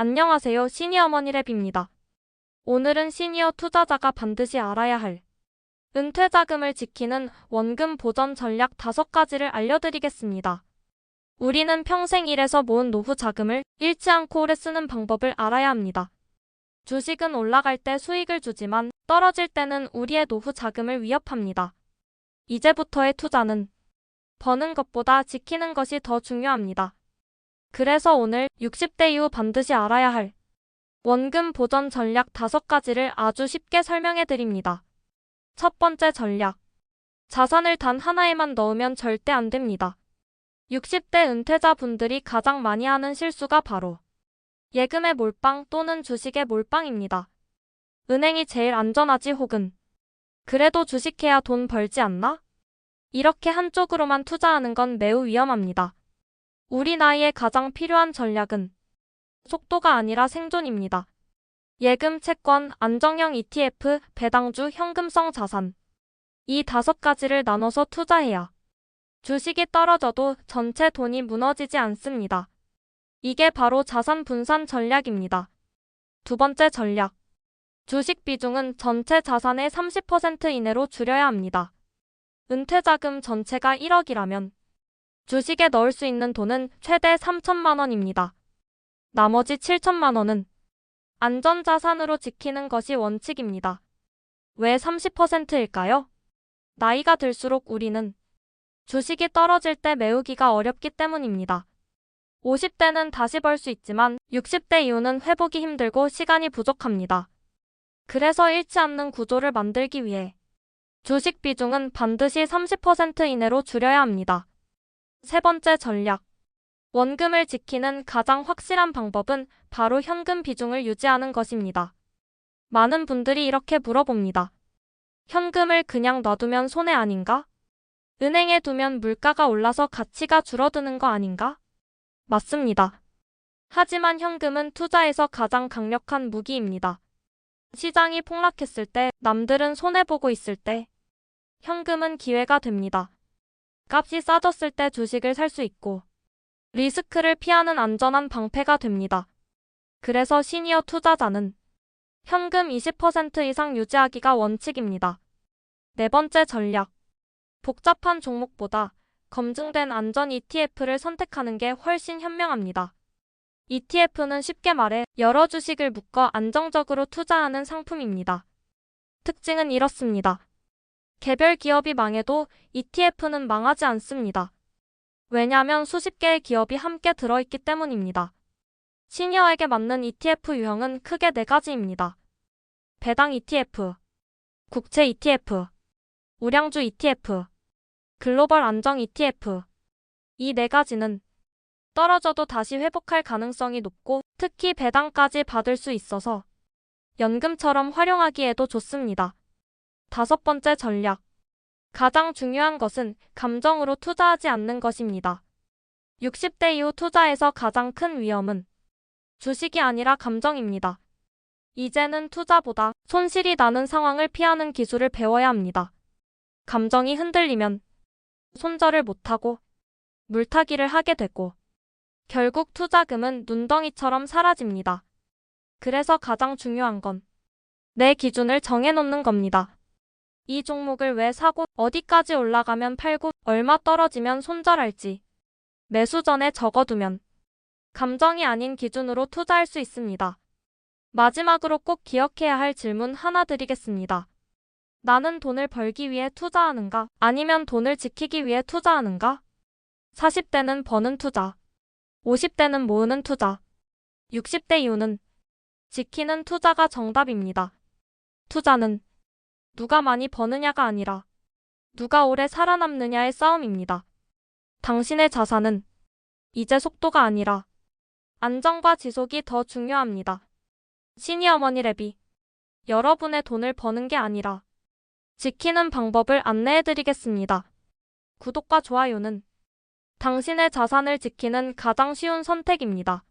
안녕하세요. 시니어머니랩입니다. 오늘은 시니어 투자자가 반드시 알아야 할 은퇴 자금을 지키는 원금 보전 전략 5가지를 알려드리겠습니다. 우리는 평생 일해서 모은 노후 자금을 잃지 않고 오래 쓰는 방법을 알아야 합니다. 주식은 올라갈 때 수익을 주지만 떨어질 때는 우리의 노후 자금을 위협합니다. 이제부터의 투자는 버는 것보다 지키는 것이 더 중요합니다. 그래서 오늘 60대 이후 반드시 알아야 할 원금 보전 전략 5가지를 아주 쉽게 설명해 드립니다. 첫 번째 전략. 자산을 단 하나에만 넣으면 절대 안 됩니다. 60대 은퇴자 분들이 가장 많이 하는 실수가 바로 예금에 몰빵 또는 주식에 몰빵입니다. 은행이 제일 안전하지 혹은 그래도 주식해야 돈 벌지 않나? 이렇게 한쪽으로만 투자하는 건 매우 위험합니다. 우리 나이에 가장 필요한 전략은 속도가 아니라 생존입니다. 예금, 채권, 안정형 ETF, 배당주, 현금성 자산. 이 5가지를 나눠서 투자해야 주식이 떨어져도 전체 돈이 무너지지 않습니다. 이게 바로 자산 분산 전략입니다. 두 번째 전략. 주식 비중은 전체 자산의 30% 이내로 줄여야 합니다. 은퇴자금 전체가 1억이라면 주식에 넣을 수 있는 돈은 최대 3천만 원입니다. 나머지 7천만 원은 안전자산으로 지키는 것이 원칙입니다. 왜 30%일까요? 나이가 들수록 우리는 주식이 떨어질 때 메우기가 어렵기 때문입니다. 50대는 다시 벌 수 있지만 60대 이후는 회복이 힘들고 시간이 부족합니다. 그래서 잃지 않는 구조를 만들기 위해 주식 비중은 반드시 30% 이내로 줄여야 합니다. 세 번째 전략. 원금을 지키는 가장 확실한 방법은 바로 현금 비중을 유지하는 것입니다. 많은 분들이 이렇게 물어봅니다. 현금을 그냥 놔두면 손해 아닌가? 은행에 두면 물가가 올라서 가치가 줄어드는 거 아닌가? 맞습니다. 하지만 현금은 투자에서 가장 강력한 무기입니다. 시장이 폭락했을 때, 남들은 손해보고 있을 때, 현금은 기회가 됩니다. 값이 싸졌을 때 주식을 살 수 있고 리스크를 피하는 안전한 방패가 됩니다. 그래서 시니어 투자자는 현금 20% 이상 유지하기가 원칙입니다. 네 번째 전략. 복잡한 종목보다 검증된 안전 ETF를 선택하는 게 훨씬 현명합니다. ETF는 쉽게 말해 여러 주식을 묶어 안정적으로 투자하는 상품입니다. 특징은 이렇습니다. 개별 기업이 망해도 ETF는 망하지 않습니다. 왜냐하면 수십 개의 기업이 함께 들어있기 때문입니다. 시니어에게 맞는 ETF 유형은 크게 4가지입니다. 배당 ETF, 국채 ETF, 우량주 ETF, 글로벌 안정 ETF. 이 4가지는 떨어져도 다시 회복할 가능성이 높고 특히 배당까지 받을 수 있어서 연금처럼 활용하기에도 좋습니다. 5번째 전략. 가장 중요한 것은 감정으로 투자하지 않는 것입니다. 60대 이후 투자에서 가장 큰 위험은 주식이 아니라 감정입니다. 이제는 투자보다 손실이 나는 상황을 피하는 기술을 배워야 합니다. 감정이 흔들리면 손절을 못하고 물타기를 하게 되고 결국 투자금은 눈덩이처럼 사라집니다. 그래서 가장 중요한 건 내 기준을 정해놓는 겁니다. 이 종목을 왜 사고 어디까지 올라가면 팔고 얼마 떨어지면 손절할지 매수 전에 적어두면 감정이 아닌 기준으로 투자할 수 있습니다. 마지막으로 꼭 기억해야 할 질문 하나 드리겠습니다. 나는 돈을 벌기 위해 투자하는가? 아니면 돈을 지키기 위해 투자하는가? 40대는 버는 투자, 50대는 모으는 투자, 60대 이후는 지키는 투자가 정답입니다. 투자는 누가 많이 버느냐가 아니라 누가 오래 살아남느냐의 싸움입니다. 당신의 자산은 이제 속도가 아니라 안정과 지속이 더 중요합니다. 시니어머니랩이 여러분의 돈을 버는 게 아니라 지키는 방법을 안내해드리겠습니다. 구독과 좋아요는 당신의 자산을 지키는 가장 쉬운 선택입니다.